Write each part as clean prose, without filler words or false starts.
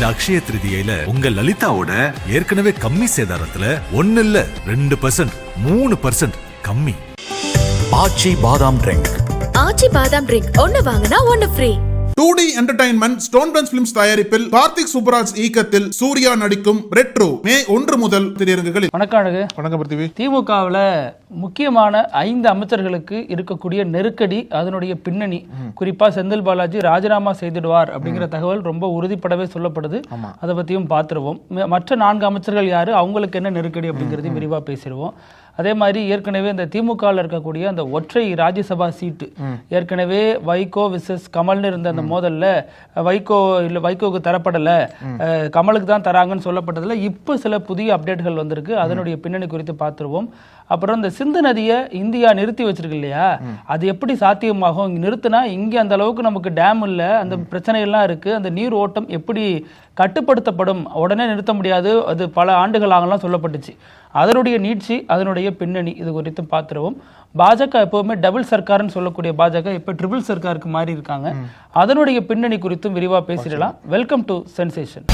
இந்த அக்ஷய திருதியில உங்க லலிதாவோட ஏற்கனவே கம்மி சேதாரத்துல 1 இல்ல 2%, 3% கம்மி. ஆச்சி பாதாம் ட்ரிங்க். ஆச்சி பாதாம் ட்ரிங்க் ஒன்னு வாங்கினா ஒன்னு free. 2D entertainment stone bench films தயாரிப்பில் கார்த்திக் சுப்பராஜ் இயக்கத்தில் சூர்யா நடிக்கும் ரெட்ரோ மே 1 முதல் திரையரங்குகளில். வணக்கம் பிருத்திவி. திமுகவில் முக்கியமான 5 அமைச்சர்களுக்கு இருக்கக்கூடிய நெருக்கடி, அதனுடைய பின்னணி, குறிப்பா செந்தில் பாலாஜி ராஜினாமா செய்திடுவார் அப்படிங்கிற தகவல் ரொம்ப உறுதிப்படவே சொல்லப்படுது. அதை பத்தியும் பார்த்துருவோம். மற்ற 4 அமைச்சர்கள் யாரு, அவங்களுக்கு என்ன நெருக்கடி அப்படிங்கிறதையும் விரிவா பேசிடுவோம். அதே மாதிரி ஏற்கனவே இந்த திமுகவில் இருக்கக்கூடிய அந்த ஒற்றை ராஜ்யசபா சீட்டு, ஏற்கனவே வைகோ விசஸ் கமல்னு இருந்த அந்த மோதல்ல வைகோவுக்கு தரப்படல, கமலுக்கு தான் தராங்கன்னு சொல்லப்பட்டதுல இப்ப சில புதிய அப்டேட்கள் வந்திருக்கு. அதனுடைய பின்னணி குறித்து பார்த்துருவோம். அப்புறம் இந்த சிந்து நதியை இந்தியா நிறுத்தி வச்சிருக்கு இல்லையா, அது எப்படி சாத்தியமாகும்? இங்க நிறுத்தினா இங்க அந்த அளவுக்கு நமக்கு டேம் இல்லை, அந்த பிரச்சனைகள்லாம் இருக்கு, அந்த நீர் ஓட்டம் எப்படி கட்டுப்படுத்தப்படும்? உடனே நிறுத்த முடியாது, அது பல ஆண்டுகள் ஆகலாம் சொல்லப்பட்டுச்சு. அதனுடைய நீட்சி, அதனுடைய பின்னணி, இது குறித்து பார்த்துருவோம். பாஜக எப்பவுமே டபுள் சர்க்கார்னு சொல்லக்கூடிய பாஜக இப்ப ட்ரிபிள் சர்க்காருக்கு மாறி இருக்காங்க. அதனுடைய பின்னணி குறித்தும் விரிவா பேசிடலாம். Welcome to sensation.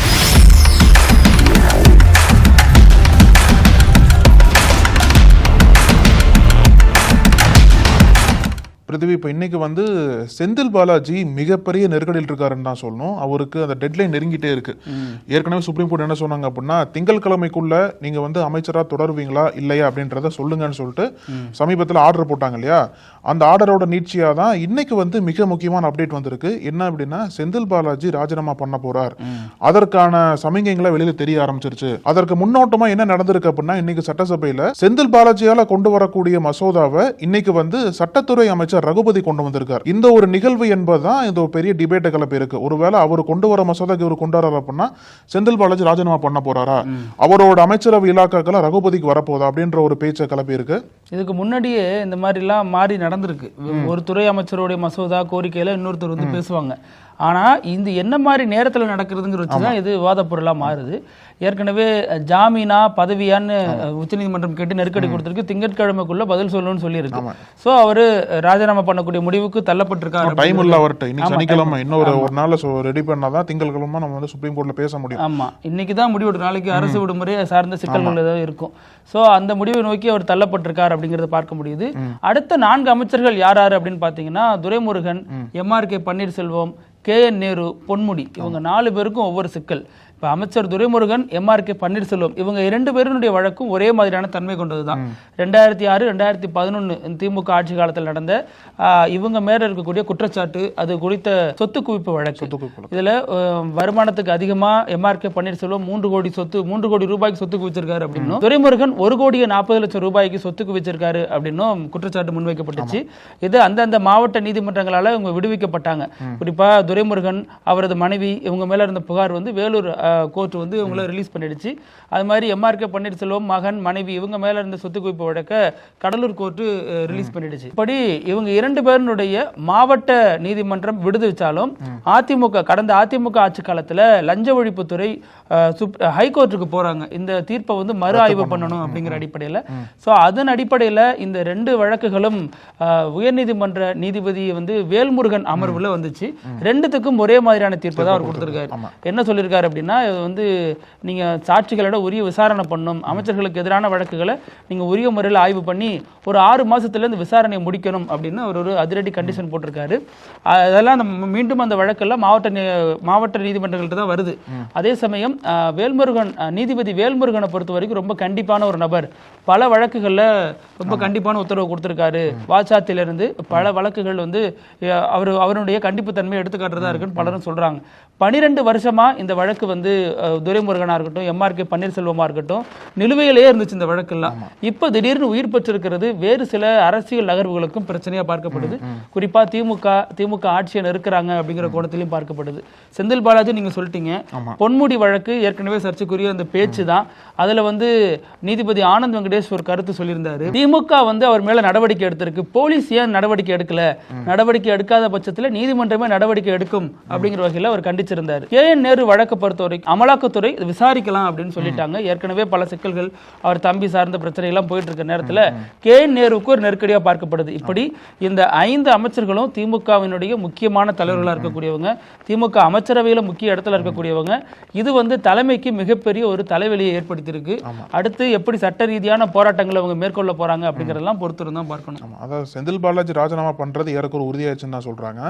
பிருத்திவி, இப்போ இன்னைக்கு செந்தில் பாலாஜி மிகப்பெரிய நெருக்கடியில் இருக்காருன்னு தான் சொல்லணும். அவருக்கு அந்த டெட்லைன் நெருங்கிட்டே இருக்கு. ஏற்கனவே சுப்ரீம் கோர்ட் என்ன சொன்னாங்க அப்படின்னா, திங்கட்கிழமைக்குள்ள நீங்க அமைச்சரா தொடருவீங்களா இல்லையா அப்படின்றத சொல்லுங்கன்னு சொல்லிட்டு சமீபத்தில் ஆர்டர் போட்டாங்க இல்லையா. அந்த ஆர்டரோட நீட்சியா தான் இன்னைக்கு மிக முக்கியமான அப்டேட் வந்திருக்கு. என்ன அப்படின்னா, செந்தில் பாலாஜி ராஜினாமா பண்ண போறார். அதற்கான சமிகைகளை வெளியில தெரிய ஆரம்பிச்சிருச்சு. அதற்கு முன்னோட்டமா என்ன நடந்திருக்கு அப்படின்னா, இன்னைக்கு சட்டசபையில செந்தில் பாலாஜியால கொண்டு வரக்கூடிய மசோதாவை இன்னைக்கு சட்டத்துறை அமைச்சர் ரகுபதி கொண்டு வந்திருக்கார். இந்த ஒரு நிகழ்வு என்பதுதான் இந்த பெரிய டிபேட்டை கிளப்பி இருக்கு. ஒருவேளை அவர் கொண்டு வர மசோதாக்கு இவர் கொண்டு வர அப்படின்னா செந்தில் பாலாஜி ராஜினாமா பண்ண போறாரா, அவரோட அமைச்சரவை இலாக்காக்கள் ரகுபதிக்கு வரப்போதா அப்படின்ற ஒரு பேச்சை கிளப்பி இருக்கு. இதுக்கு முன்னாடியே இந்த மாதிரி எல்லாம் மாறி நடந்திருக்கு. ஒரு துறை அமைச்சருடைய மசோதா கோரிக்கையில இன்னொருத்தர் பேசுவாங்க. ஆனா இந்த என்ன மாதிரி நேரத்தில் நடக்கிறதுங்கிற வச்சுதான் இது விவாத பொருளா மாறுது. ஏற்கனவே ஜாமீனா பதவியான்னு உச்சநீதிமன்றம் கேட்டு நெருக்கடி கொடுத்திருக்கு. திங்கட்கிழமைக்குள்ள பதில் சொல்லணும்னு சொல்லி இருக்கு. சோ அவரு ராஜினாமா பண்ணக்கூடிய முடிவுக்கு தள்ளப்பட்டிருக்காரு. டைம் இல்ல அவர்கிட்ட. இன்னைக்கு சனிக்கிழமை இன்னொரு ஒரு நாள் ரெடி பண்ணாதான் திங்கட்கிழமை நம்ம சுப்ரீம் கோர்ட்ல பேச முடியும். ஆமா, இன்னைக்கு தான் முடிவு. நாளைக்கு அரசு விடுமுறை சார்ந்த சிக்கல்கள் ஏதாவது இருக்கும். சோ அந்த முடிவை நோக்கி அவர் தள்ளப்பட்டிருக்கார் அப்படிங்கறத பார்க்க முடியுது. அடுத்த 4 அமைச்சர்கள் யார் அப்படின்னு பாத்தீங்கன்னா, துரைமுருகன், MRK பன்னீர்செல்வம், KN நேரு, பொன்முடி, இவங்க 4 பேருக்கும் ஒவ்வொரு சிக்கல். இப்போ அமைச்சர் துரைமுருகன், MRK பன்னீர்செல்வம், இவங்க 2 பேருடைய வழக்கும் ஒரே மாதிரியான தன்மை கொண்டதுதான். 2006, 2011 திமுக ஆட்சி காலத்தில் நடந்த இவங்க மேல இருக்கக்கூடிய குற்றச்சாட்டு, அது குறித்த சொத்து குவிப்பு வழக்கு. இதுல வருமானத்துக்கு அதிகமா MRK பன்னீர்செல்வம் 3 கோடி ரூபாய்க்கு சொத்து குவிச்சிருக்காரு அப்படின்னும், துரைமுருகன் 1,40,00,000 ரூபாய்க்கு சொத்து குவிச்சிருக்காரு அப்படின்னும் குற்றச்சாட்டு முன்வைக்கப்பட்டுச்சு. இது அந்தந்த மாவட்ட நீதிமன்றங்களால இவங்க விடுவிக்கப்பட்டாங்க. குறிப்பா துரைமுருகன், அவரது மனைவி, இவங்க மேல இருந்த புகார் வேலூர் கோர்ட் இவங்களை ரிலீஸ் பண்ணிடுச்சு. அது மாதிரி MRK பன்னீர்செல்வம் மகன், மனைவி, இவங்க மேல இருந்த சொத்து குவிப்பு வழக்க கடலூர் கோர்ட் ரிலீஸ் பண்ணிடுச்சு. இப்படி இவங்க 2 பேருடைய மாவட்ட நீதிமன்றம் விடுவிச்சாலும் கடந்த அதிமுக ஆட்சி காலத்துல லஞ்ச ஒழிப்புத்துறை ஹைகோர்ட்டுக்கு போறாங்க. இந்த தீர்ப்பை மறு ஆய்வு பண்ணணும் அப்படிங்கிற அடிப்படையில். சோ அதன் அடிப்படையில் இந்த 2 வழக்குகளும் உயர்நீதிமன்ற நீதிபதி வேல்முருகன் அமர்வுல வந்துச்சு. 2த்துக்கும் ஒரே மாதிரியான தீர்ப்பு தான் அவர் கொடுத்திருக்காரு. என்ன சொல்லியிருக்காரு அப்படின்னா, நீங்க சாட்சிகளோட உரிய விசாரணை பண்ணும், அமைச்சர்களுக்கு எதிரான வழக்குகளை நீங்க உரிய முறையில் ஆய்வு பண்ணி ஒரு 6 மாசத்துல இந்த விசாரணையை முடிக்கணும் அப்படின்னு ஒரு அதிரடி கண்டிஷன் போட்டிருக்காரு. அதெல்லாம் மீண்டும் அந்த வழக்கெல்லாம் மாவட்ட நீதிமன்றங்கள்ட்ட தான் வருது. அதே சமயம் வேல்முருகன், நீதிபதி வேல்முருகனை பொறுத்த வரைக்கும் ரொம்ப கண்டிப்பான ஒரு நபர். பல வழக்குகள்ல ரொம்ப கண்டிப்பான உத்தரவு கொடுத்திருக்காரு. வாச்சாத்திலிருந்து பல வழக்குகள் அவருடைய கண்டிப்பு தன்மை எடுத்துக்காட்டுறதா இருக்குன்னு பலரும் சொல்றாங்க. 12 வருஷமா இந்த வழக்கு துரைமுருகனா இருக்கட்டும், MRK பன்னீர்செல்வமா இருக்கட்டும், நிலுவையிலேயே இருந்துச்சு இந்த வழக்கெல்லாம். இப்ப திடீர்னு உயிர் பெற்றிருக்கிறது வேறு சில அரசியல் நகர்வுகளுக்கும் பிரச்சனையா பார்க்கப்படுது. குறிப்பா திமுக ஆட்சியை நெருக்கிறாங்க அப்படிங்கிற கோணத்திலையும் பார்க்கப்படுது. செந்தில் பாலாஜி நீங்க சொல்லிட்டீங்க, பொன்முடி வழக்கு ஏற்கனவே சர்ச்சைக்குரிய அந்த பேச்சு தான். அதுல நீதிபதி ஆனந்த் வெங்கடேஷ் ஒரு கருத்து சொல்லியிருந்தாரு. திமுக அவர் மேல நடவடிக்கை எடுத்திருக்கு, போலீஸ் ஏன் நடவடிக்கை எடுக்கல, நடவடிக்கை எடுக்காத பட்சத்துல நீதிமன்றமே நடவடிக்கை எடுக்கும் அப்படிங்கிற வகையில் அவர் கண்டிச்சிருந்தார். KN நேரு வழக்கை பொறுத்த வரைக்கும் அமலாக்கத்துறை விசாரிக்கலாம் அப்படின்னு சொல்லிட்டாங்க. ஏற்கனவே பல சிக்கல்கள் அவர் தம்பி சார்ந்த பிரச்சனை எல்லாம் போயிட்டு இருக்க நேரத்தில் கே நேருவுக்கு ஒரு நெருக்கடியாக பார்க்கப்படுது. இப்படி இந்த 5 அமைச்சர்களும் திமுகவினுடைய முக்கியமான தலைவர்களாக இருக்கக்கூடியவங்க, திமுக அமைச்சரவையில் முக்கிய இடத்துல இருக்கக்கூடியவங்க. இது தலைமைக்கு மிகப்பெரிய ஒரு தலைவலியை ஏற்படுத்தியிருக்கு. அடுத்து எப்படி சட்ட ரீதியான போராட்டங்களை அவங்க மேற்கொள்ள போறாங்க அப்படிங்கறதெல்லாம் பொறுத்து தான் பார்க்கணும். அதாவது செந்தில் பாலாஜி ராஜினாமா பண்றது ஏறக்குற உறுதியாச்சுன்னு தான் சொல்றாங்க.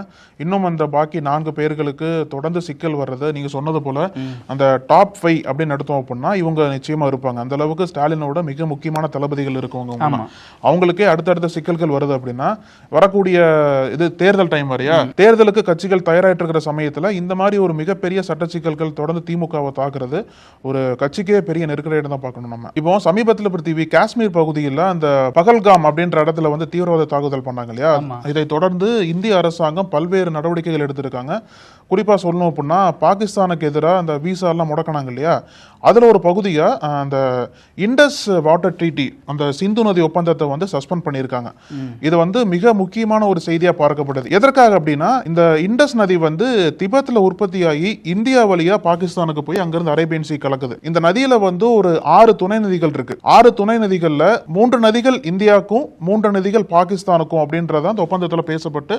இன்னும் அந்த பாக்கி 4 பேர்களுக்கு தொடர்ந்து சிக்கல் வர்றது, நீங்க சொன்னது போல அந்த டாப் 5 அப்படின்னு எடுத்தோம் அப்படின்னா இவங்க நிச்சயமா இருப்பாங்க. அந்த அளவுக்கு ஸ்டாலினோட மிக முக்கியமான தளபதிகள் இருக்கவங்க. அவங்களுக்கே அடுத்தடுத்த சிக்கல்கள் வருது அப்படின்னா வரக்கூடிய இது தேர்தல் டைம் வரையா, தேர்தலுக்கு கட்சிகள் தயாராயிட்டு இருக்கிற சமயத்துல இந்த மாதிரி ஒரு மிகப்பெரிய சட்ட சிக்கல்கள் தொடர்ந்து திமுகவை தாக்குறது ஒரு கட்சிக்கே பெரிய நெருக்கடியாக தான் பார்க்கணும். நம்ம இப்போ சமீபத்தில் பிருத்திவி காஷ்மீர் பகுதியில் அந்த பகல்காம் அப்படின்ற இடத்துல தீவிரவாத தாக்குதல் பண்ணாங்க இல்லையா, இதை தொடர்ந்து இந்திய அரசாங்கம் பல்வேறு நடவடிக்கைகள் எடுத்திருக்காங்க. குறிப்பா சொல்லணும் அப்படின்னா பாகிஸ்தானுக்கு எதிராக அந்த விசா எல்லாம் முடக்கினாங்க இல்லையா, அதுல ஒரு பகுதியா அந்த இண்டஸ் வாட்டர் ட்ரீட்டி, அந்த சிந்து நதி ஒப்பந்தத்தை சஸ்பெண்ட் பண்ணியிருக்காங்க. இது மிக முக்கியமான ஒரு செய்தியா பார்க்கப்படுது. எதற்காக அப்படின்னா இந்த இண்டஸ் நதி திபெத்ல உற்பத்தியாகி இந்தியா வழியா பாகிஸ்தானுக்கு போய் அங்கிருந்து அரேபியன் சி கலக்குது. இந்த நதியில ஒரு 6 துணை நதிகள் இருக்கு. 6 துணை நதிகள்ல 3 நதிகள் இந்தியாவுக்கும் 3 நதிகள் பாகிஸ்தானுக்கும் அப்படின்றத அந்த ஒப்பந்தத்துல பேசப்பட்டு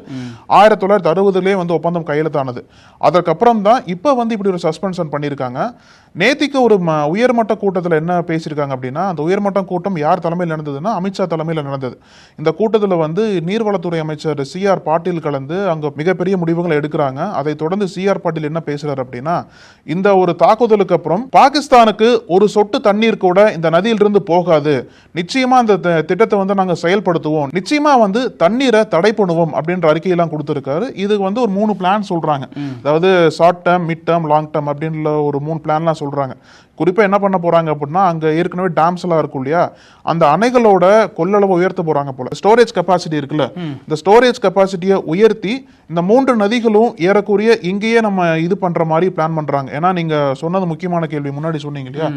1960லேயே ஒப்பந்தம் கையெழுத்தானது. அதற்கப்புறம் தான் இப்ப இப்படி ஒரு சஸ்பென்ஷன் பண்ணியிருக்காங்க. நேத்திக்கு ஒரு உயர்மட்ட கூட்டத்தில் என்ன பேசியிருக்காங்க அப்படின்னா, அந்த உயர்மட்ட கூட்டம் யார் தலைமையில் நடந்ததுன்னா அமித்ஷா தலைமையில் நடந்தது. இந்த கூட்டத்தில் நீர்வளத்துறை அமைச்சர் CR பாட்டீல் கலந்து அங்க மிகப்பெரிய முடிவுகளை எடுக்கிறாங்க. அதை தொடர்ந்து CR பாட்டீல் என்ன பேசுறாரு அப்படின்னா, இந்த ஒரு தாக்குதலுக்கு அப்புறம் பாகிஸ்தானுக்கு ஒரு சொட்டு தண்ணீர் கூட இந்த நதியிலிருந்து போகாது, நிச்சயமா அந்த திட்டத்தை நாங்க செயல்படுத்துவோம், நிச்சயமா தண்ணீரை தடை பண்ணுவோம் அப்படின்ற அறிக்கையெல்லாம் கொடுத்திருக்காரு. இது ஒரு 3 பிளான் சொல்றாங்க. அதாவது short term, mid term, long term அப்படின்ற ஒரு 3 பிளான்லாம் சொல்றாங்க. குறிப்பா என்ன பண்ண போறாங்க அப்படின்னா, அங்க ஏற்கனவே டேம்ஸ் எல்லாம் இருக்கும் இல்லையா, அந்த அணைகளோட கொள்ளளவை உயர்த்த போறாங்க போல. ஸ்டோரேஜ் கெப்பாசிட்டி இருக்குல்ல, இந்த ஸ்டோரேஜ் கெப்பாசிட்டியை உயர்த்தி இந்த 3 நதிகளும் ஏறக்குறைய இங்கேயே நம்ம இது பண்ற மாதிரி பிளான் பண்றாங்க. ஏன்னா நீங்க சொன்னது முக்கியமான கேள்வி முன்னாடி சொன்னீங்க இல்லையா,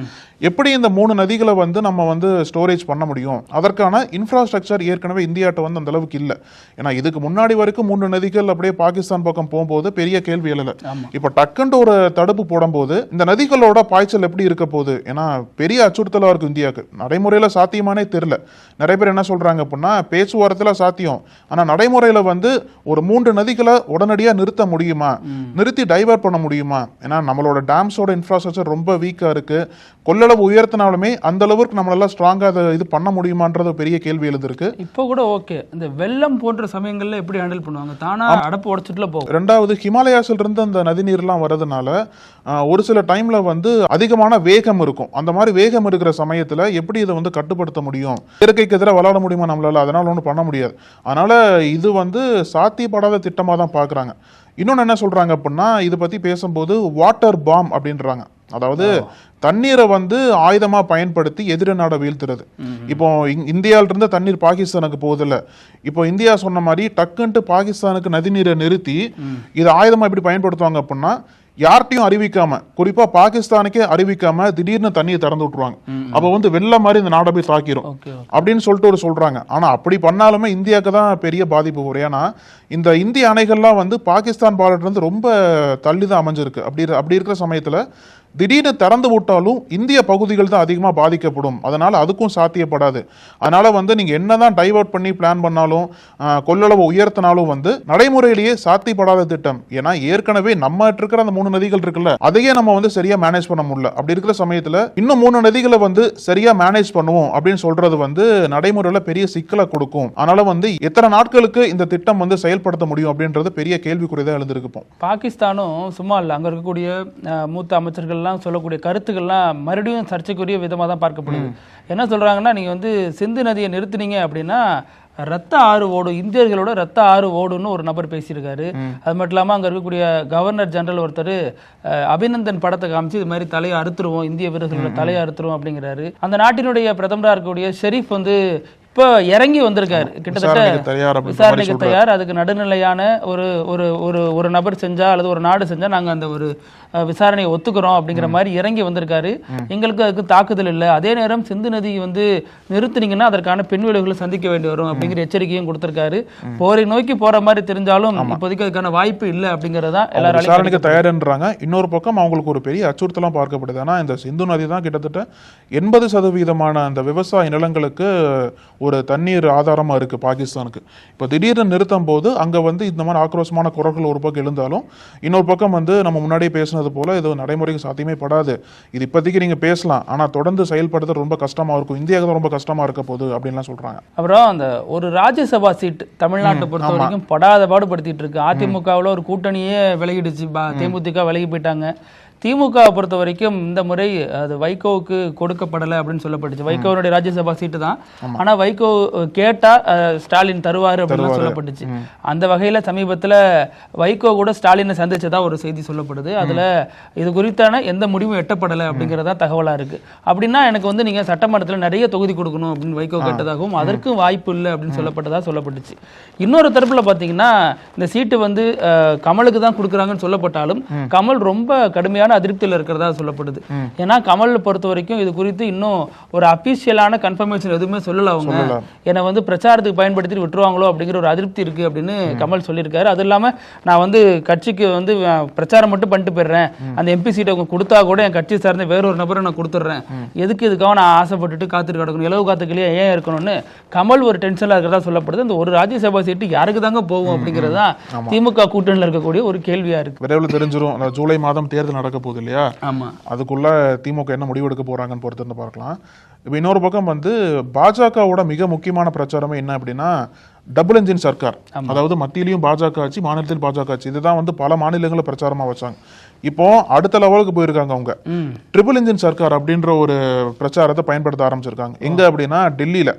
எப்படி இந்த 3 நதிகளை நம்ம ஸ்டோரேஜ் பண்ண முடியும், அதற்கான இன்ஃப்ராஸ்ட்ரக்சர் ஏற்கனவே இந்தியாட்ட அந்த அளவுக்கு இல்லை. ஏன்னா இதுக்கு முன்னாடி வரைக்கும் 3 நதிகள் அப்படியே பாகிஸ்தான் பக்கம் போகும்போது பெரிய கேள்வி எழல. இப்ப டக்குன்னு ஒரு தடுப்பு போடும்போது இந்த நதிகளோட பாய்ச்சல் எப்படி இருக்க போகுது, ஏன்னா பெரிய அச்சுறுத்தலா இருக்கும் இந்தியாவுக்கு. நடைமுறையில சாத்தியமானே தெரியல. நிறைய பேர் என்ன சொல்றாங்க அப்படின்னா, பேச்சுவார்த்தையில சாத்தியம், ஆனா நடைமுறையில ஒரு 3 நதிகளை உடனடியா நிறுத்த முடியுமா, நிறுத்தி டைவர்ட் பண்ண முடியுமா? ஏன்னா நம்மளோட டேம்ஸோட இன்ஃப்ராஸ்ட்ரக்சர் ரொம்ப வீக்கா இருக்கு. கொள்ளளவு உயர்த்தினாலுமே அந்த அளவுக்கு நம்மளால ஸ்ட்ராங்கா இது பண்ண முடியுமான்றது பெரிய கேள்வி எழுதிருக்கு. இப்போ கூட ஓகே, இந்த வெள்ளம் போன்ற சமயங்கள்ல எப்படி ஹேண்டில் பண்ணுவாங்க, தானா அடப்பு உடைச்சிட்டுல போகும். ரெண்டாவது ஹிமாலயாஸ்ல இருந்து அந்த நதிநீர் எல்லாம் வரதுனால ஒரு சில டைம்ல அதிகமான வேகம் இருக்கும். அந்த மாதிரி வேகம் இருக்கிற சமயத்துல எப்படி இதை கட்டுப்படுத்த முடியும், இயற்கைக்கு எதிராக விளையாட முடியுமா நம்மளால? அதனால ஒன்றும் பண்ண முடியாது. அதனால இது சாத்தியப்படாத திட்டமா தான் பாக்குறாங்க. இன்னொன்னு என்ன சொல்றாங்க அப்படின்னா, இதை பத்தி பேசும்போது வாட்டர் பாம் அப்படின்றாங்க. அதாவது தண்ணீரை ஆயுதமா பயன்படுத்தி எதிர நாடை வீழ்த்துறது. இப்போ இந்தியாவில இருந்து தண்ணீர் பாகிஸ்தானுக்கு போகுதில்ல, இப்போ இந்தியா சொன்ன மாதிரி டக்குன்ட்டு பாகிஸ்தானுக்கு நதிநீரை நிறுத்தி இதை ஆயுதமா எப்படி பயன்படுத்துவாங்க அப்படின்னா, யார்ட்டையும் அறிவிக்காம, குறிப்பா பாகிஸ்தானுக்கே அறிவிக்காம திடீர்னு தண்ணியை திறந்து விட்டுருவாங்க. அப்ப வெள்ள மாதிரி இந்த நாடை போய் தாக்கிரும் அப்படின்னு சொல்லிட்டு சொல்றாங்க. ஆனா அப்படி பண்ணாலுமே இந்தியாவுக்கு தான் பெரிய பாதிப்பு வரும். ஏன்னா இந்த இந்திய அணைகள்லாம் பாகிஸ்தான் பார்டர்ல இருந்து ரொம்ப தள்ளி தான் அமைஞ்சிருக்கு. அப்படி இருக்கிற சமயத்துல திடீர்னு திறந்து விட்டாலும் இந்திய பகுதிகள் தான் அதிகமா பாதிக்கப்படும். அதனால அதுக்கும் சாத்தியப்படாது. அதனால நீங்க என்னதான் டைவர்ட் பண்ணி பிளான் பண்ணாலும் கொள்ளளவு உயர்த்தினாலும் நடைமுறையிலேயே சாத்தியப்படாத திட்டம். ஏன்னா ஏற்கனவே நம்ம இருக்கிற அந்த 3 நதிகள் இருக்குல்ல, அதையே நம்ம சரியா மேனேஜ் பண்ண முடியல. அப்படி இருக்கிற சமயத்துல இன்னும் 3 நதிகளை சரியா மேனேஜ் பண்ணுவோம் அப்படின்னு சொல்றது நடைமுறையில பெரிய சிக்கலை கொடுக்கும். அதனால எத்தனை நாட்களுக்கு இந்த திட்டம் செயல்படுத்த முடியும் அப்படின்றது பெரிய கேள்விக்குறிதான் எழுந்திருக்கு. பாகிஸ்தானும் சும்மா இல்ல, அங்க இருக்கக்கூடிய மூத்த அமைச்சர்கள் சொல்லக்கூடிய கருத்துக்கள்லாம் மறுபடியும் சர்ச்சைக்குரிய விதமாக தான் பார்க்கப்படுது. என்ன சொல்றாங்கன்னா, நீங்க சிந்து நதியை நிறுத்தினீங்க அப்படின்னா ரத்த ஆறு ஓடும், இந்தியர்களோட ரத்த ஆறு ஓடுன்னு ஒரு நபர் பேசியிருக்காரு. அது மட்டும் இல்லாமல் அங்கே இருக்கக்கூடிய கவர்னர் ஜெனரல் ஒருத்தர் அபிநந்தன் படத்தை காமிச்சு இது மாதிரி தலையை அறுத்துருவோம், இந்திய வீரர்களோட தலையை அறுத்துருவோம் அப்படிங்கிறாரு. அந்த நாட்டினுடைய பிரதமராக இருக்கக்கூடிய ஷெரீப் இப்போ இறங்கி வந்திருக்காரு, கிட்டத்தட்ட விசாரணைக்கு தயார். அதுக்கு நடுநிலையான ஒரு ஒரு ஒரு ஒரு நபர் செஞ்சா அல்லது ஒரு நாடு செஞ்சா நாங்க அந்த ஒரு விசாரணையை ஒத்துக்கிறோம் அப்படிங்கிற மாதிரி இறங்கி வந்திருக்காரு. எங்களுக்கு அதுக்கு தாக்குதல் இல்லை. அதே நேரம் சிந்து நதி வந்து நிறுத்தினீங்கன்னா அதற்கான பின் விளைவுகளை சந்திக்க வேண்டி வரும் அப்படிங்கிற எச்சரிக்கையும் கொடுத்திருக்காரு. போரை நோக்கி போற மாதிரி தெரிஞ்சாலும் இப்போதைக்கு அதுக்கான வாய்ப்பு இல்லை அப்படிங்கறதா எல்லாரும் விசாரணைக்கு தயார்ன்றாங்க. இன்னொரு பக்கம் அவங்களுக்கு ஒரு பெரிய அச்சுறுத்தலாம் பார்க்கப்படுது. ஆனா இந்த சிந்து நதி தான் கிட்டத்தட்ட 80% அந்த விவசாய நிலங்களுக்கு ஒரு தண்ணீர் ஆதாரமா இருக்கு பாகிஸ்தானுக்கு. இப்போ திடீர்னு நிறுத்தும் போது அங்க வந்து இந்த மாதிரி ஆக்ரோஷமான குரல்கள் ஒரு பக்கம் எழுந்தாலும் இன்னொரு பக்கம் வந்து நம்ம முன்னாடியே பேசினது போல இது நடைமுறைக்கு சாத்தியமே படாது. இது இப்போதைக்கு நீங்க பேசலாம், ஆனா தொடர்ந்து செயல்படுத்த ரொம்ப கஷ்டமா இருக்கும், இந்தியாவுக்கு தான் ரொம்ப கஷ்டமா இருக்க போகுது அப்படின்லாம் சொல்றாங்க. அப்புறம் அந்த ஒரு ராஜ்யசபா சீட் தமிழ்நாட்டை பொறுத்த வரைக்கும் படாத பாடுபடுத்திட்டு இருக்கு. அதிமுகவில் ஒரு கூட்டணியே விலகிடுச்சு, தேமுதிக விலகி போயிட்டாங்க. திமுகவை பொறுத்த வரைக்கும் இந்த முறை அது வைகோவுக்கு கொடுக்கப்படலை அப்படின்னு சொல்லப்பட்டுச்சு. வைகோனுடைய ராஜ்யசபா சீட்டு தான், ஆனா வைகோ கேட்டா ஸ்டாலின் தருவாரு அப்படின்னு சொல்லப்பட்டுச்சு. அந்த வகையில சமீபத்துல வைகோ கூட ஸ்டாலினை சந்திச்சதா ஒரு செய்தி சொல்லப்படுது. அதுல இது குறித்தான எந்த முடிவும் எட்டப்படலை அப்படிங்கறதா தகவலா இருக்கு. அப்படின்னா எனக்கு வந்து நீங்க சட்டமன்றத்துல நிறைய தொகுதி கொடுக்கணும் அப்படின்னு வைகோ கேட்டதாகவும் அதற்கும் வாய்ப்பு இல்லை அப்படின்னு சொல்லப்பட்டதா சொல்லப்பட்டுச்சு. இன்னொரு தரப்புல பாத்தீங்கன்னா இந்த சீட்டு வந்து கமலுக்கு தான் கொடுக்குறாங்கன்னு சொல்லப்பட்டாலும் கமல் ரொம்ப கடுமையான அதிருப்தியில் இருக்கிறதா சொல்லப்படுது. ஏன்னா கமல் பொறுத்த வரைக்கும் இது குறித்து இன்னும் ஒரு அபிஷியலான கன்ஃபர்மேஷன் எதுவுமே சொல்லல. அவங்க என்னை வந்து பிரச்சாரத்துக்கு பயன்படுத்தி விட்டுருவாங்களோ அப்படிங்கிற ஒரு அதிருப்தி இருக்கு அப்படின்னு கமல் சொல்லியிருக்காரு. அது இல்லாம நான் வந்து கட்சிக்கு வந்து பிரச்சாரம் மட்டும் பண்ணிட்டு போயிடுறேன், அந்த எம்பி சீட்டை அவங்க கொடுத்தா கூட என் கட்சி சார்ந்த வேற ஒரு நபரை நான் கொடுத்துட்றேன், எதுக்கு இதுக்காக நான் ஆசைப்பட்டுட்டு காத்துட்டு கிடக்கணும், இலவு காத்துக்கலையே ஏன் இருக்கணும்னு கமல் ஒரு டென்ஷன்ல இருக்கிறதா சொல்லப்படுது. அந்த ஒரு ராஜ்யசபா சீட்டு யாருக்கு தாங்க போகும் அப்படிங்கிறது தான் திமுக கூட்டணியில் இருக்கக்கூடிய ஒரு கேள்வியா இருக்கு. விரைவில் தெரிஞ்சிரும். ஜூலை மாதம் தேர்தல் நடக்க போகுது இல்லையா, அதுக்குள்ள திமுக என்ன முடிவெடுக்க போறாங்கன்னு பொறுத்து பார்க்கலாம். இப்போ இன்னொரு பக்கம் வந்து பாஜகவோட மிக முக்கியமான பிரச்சாரமே என்ன அப்படின்னா டபுள் என்ஜின் சர்க்கார். அதாவது மத்தியிலையும் பாஜக ஆட்சி, மாநிலத்தில் பாஜக ஆட்சி. இதுதான் வந்து பல மாநிலங்களில் பிரச்சாரமா வச்சாங்க. இப்போ அடுத்த லெவலுக்கு போயிருக்காங்க அவங்க. ட்ரிபிள் என்ஜின் சர்க்கார் அப்படின்ற ஒரு பிரச்சாரத்தை பயன்படுத்த ஆரம்பிச்சிருக்காங்க. எங்க அப்படின்னா டெல்லியில.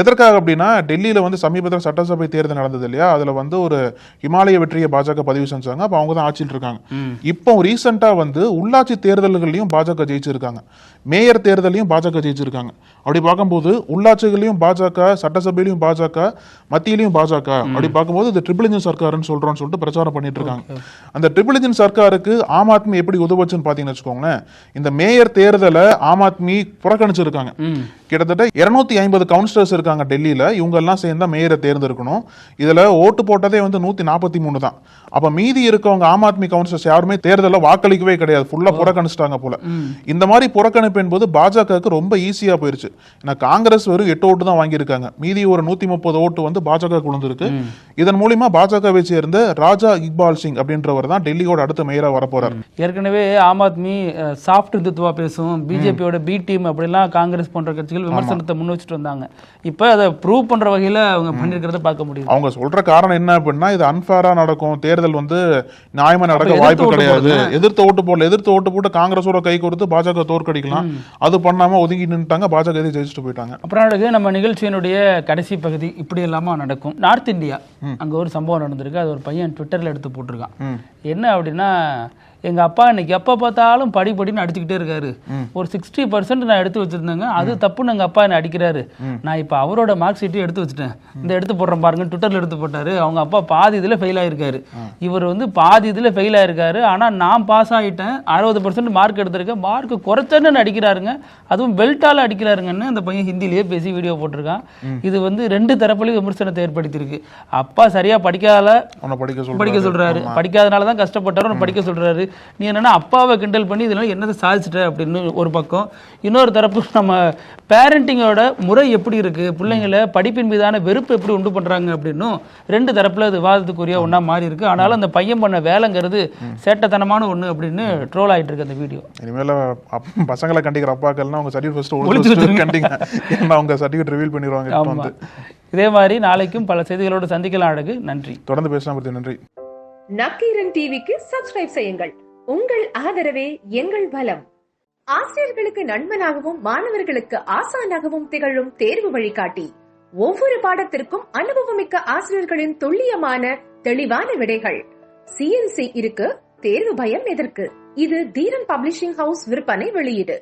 எதற்காக அப்படின்னா டெல்லியில வந்து சமீபத்தில் சட்டசபை தேர்தல் நடந்தது இல்லையா, அதுல வந்து ஒரு இமாலய வெற்றியை பாஜக பதிவு செஞ்சாங்க. அப்ப அவங்க தான் ஆட்சியில் இருக்காங்க. இப்போ ரீசெண்டா வந்து உள்ளாட்சி தேர்தல்களையும் பாஜக ஜெயிச்சிருக்காங்க, மேயர் தேர்தலையும் பாஜக ஜெயிச்சிருக்காங்க. அப்படி பார்க்கும்போது உள்ளாட்சிகளையும் பாஜக, சட்டசபையிலையும் பாஜக, மத்தியிலையும் பாஜக, அப்படி பார்க்கும்போது இது ட்ரிபிள் இன்ஜின் சர்க்கார்னு சொல்றோம்னு சொல்லிட்டு பிரச்சாரம் பண்ணிட்டு இருக்காங்க. அந்த ட்ரிபிள் இன்ஜின் சர்க்காருக்கு ஆம் ஆத்மி எப்படி உதவுச்சுன்னு பாத்தீங்கன்னு வச்சுக்கோங்களேன். இந்த மேயர் தேர்தலை ஆம் ஆத்மி புறக்கணிச்சிருக்காங்க. கிட்டத்தட்ட 250 கவுன்சிலர்ஸ் இருக்காங்க டெல்லியில. இவங்க எல்லாம் சேர்ந்தா மேயரை தேர்ந்தெடுக்கணும். இதுல ஓட்டு போட்டதே வந்து 143 தான். அப்ப மீதி இருக்கவங்க ஆம் ஆத்மி கவுன்சிலர்ஸ் யாருமே தேர்தலில் வாக்களிக்கவே கிடையாது, ஃபுல்லா புறக்கணிச்சிட்டாங்க போல. இந்த மாதிரி புறக்கணிப்பு என்பது பாஜகவுக்கு ரொம்ப ஈஸியா போயிருச்சு. ஏன்னா காங்கிரஸ் வெறும் 8 ஓட்டு தான் வாங்கியிருக்காங்க, மீதி ஒரு 130 ஓட்டு வந்து பாஜக விழுந்திருக்கு. இதன் மூலியமா பாஜகவை சேர்ந்த ராஜா இக்பால் சிங் அப்படின்றவர் தான் டெல்லியோட அடுத்த மேயரா வரப்போறார். ஏற்கனவே ஆம் ஆத்மி சாஃப்ட் இந்துத்துவா பேசும், பிஜேபியோட பி டீம் அப்படிலாம் காங்கிரஸ் போன்ற கட்சிகள் விமர்சனத்தை முன் வச்சுட்டு வந்தாங்க. இப்ப அதை ப்ரூவ் பண்ற வகையில அவங்க பண்ணிருக்கிறத பார்க்க முடியும். அவங்க சொல்ற காரணம் என்ன அப்படின்னா இது அன்ஃபேரா நடக்கும், தேர்தல் வந்து நியாயமா நடக்க வாய்ப்பு கிடையாது, எதிர்த்து ஓட்டு போடல, எதிர்த்து ஓட்டு போட்டு காங்கிரஸோட கை கொடுத்து பாஜக தோற்கடிக்கலாம், அது பண்ணாம ஒதுங்கி நின்னுட்டாங்க, பாஜக ஜெயிச்சுட்டு போயிட்டாங்க. அப்புறம் நம்ம நிகழ்ச்சியினுடைய கடைசி பகுதி இப்படி இல்லாம நடக்கும். நார்த் இந்தியா அங்க ஒரு சம்பவம் நடந்திருக்கு. அது ஒரு பையன் ட்விட்டர்ல எடுத்து போட்டிருக்கான். என்ன அப்படின்னா, எங்க அப்பா இன்னைக்கு எப்ப பார்த்தாலும் படின்னு அடிச்சுக்கிட்டே இருக்காரு, ஒரு 60% நான் எடுத்து வச்சிருந்தேங்க, அது தப்புன்னு எங்க அப்பா என்ன அடிக்கிறாரு, நான் இப்ப அவரோட மார்க் ஷீட்டையும் எடுத்து வச்சுட்டேன், இந்த எடுத்து போடுறேன் பாருங்க, ட்விட்டர்ல எடுத்து போட்டாரு. அவங்க அப்பா பாதி இதுல ஃபெயில் ஆயிருக்காரு, இவர் வந்து பாதி இதுல ஃபெயில் ஆயிருக்காரு, ஆனா நான் பாஸ் ஆயிட்டேன், 60% மார்க் எடுத்திருக்கேன், மார்க் குறைச்சேன்னு அடிக்கிறாருங்க, அதுவும் பெல்ட்டால அடிக்கிறாருங்கன்னு அந்த பையன் ஹிந்திலேயே பேசி வீடியோ போட்டிருக்கான். இது வந்து 2 தரப்புலையும் விமர்சனத்தை ஏற்படுத்தியிருக்கு. அப்பா சரியா படிக்காத படிக்க சொல்றாரு, படிக்காதனாலதான் கஷ்டப்பட்டாரு, படிக்க சொல்றாரு. நீ என்னன்னா அப்பாவை கிண்டல் பண்ணி இதனால என்னதை சாதிச்சிட்ட அப்படின்னு ஒரு பக்கம். இன்னொரு தரப்பு நம்ம பேரண்டிங்கோட முறை எப்படி இருக்கு, பிள்ளைங்களை படிப்பின் மீதான வெறுப்பு எப்படி உண்டு பண்றாங்க அப்படின்னும் 2 தரப்புல அது விவாதத்துக்குரிய ஒன்றா மாறி இருக்கு. ஆனாலும் அந்த பையன் பண்ண வேலைங்கிறது சேட்டத்தனமான ஒண்ணு அப்படின்னு ட்ரோல் ஆயிட்டு இருக்கு அந்த வீடியோ. இனிமேல பசங்களை கண்டிக்கிற அப்பாக்கள்னா அவங்க சர்டிஃபிகேட் கண்டிங்க, அவங்க சர்டிஃபிகேட் ரிவீல் பண்ணிடுவாங்க. இதே மாதிரி நாளைக்கும் பல செய்திகளோடு சந்திக்கலாம். அழகு, நன்றி. தொடர்ந்து பேசலாம். நன்றி. நக்கீரன் டிவிக்கு சப்ஸ்கிரைப் செய்யுங்கள். உங்கள் ஆதரவே எங்கள் பலம். ஆசிரியர்களுக்கு நண்பனாகவும் மாணவர்களுக்கு ஆசானாகவும் திகழும் தேர்வு வழிகாட்டி. ஒவ்வொரு பாடத்திற்கும் அனுபவமிக்க ஆசிரியர்களின் துல்லியமான தெளிவான விடைகள். CNC இருக்கு, தேர்வு பயம் எதற்கு? இது தீரன் பப்ளிஷிங் ஹவுஸ் விற்பனை வெளியீடு.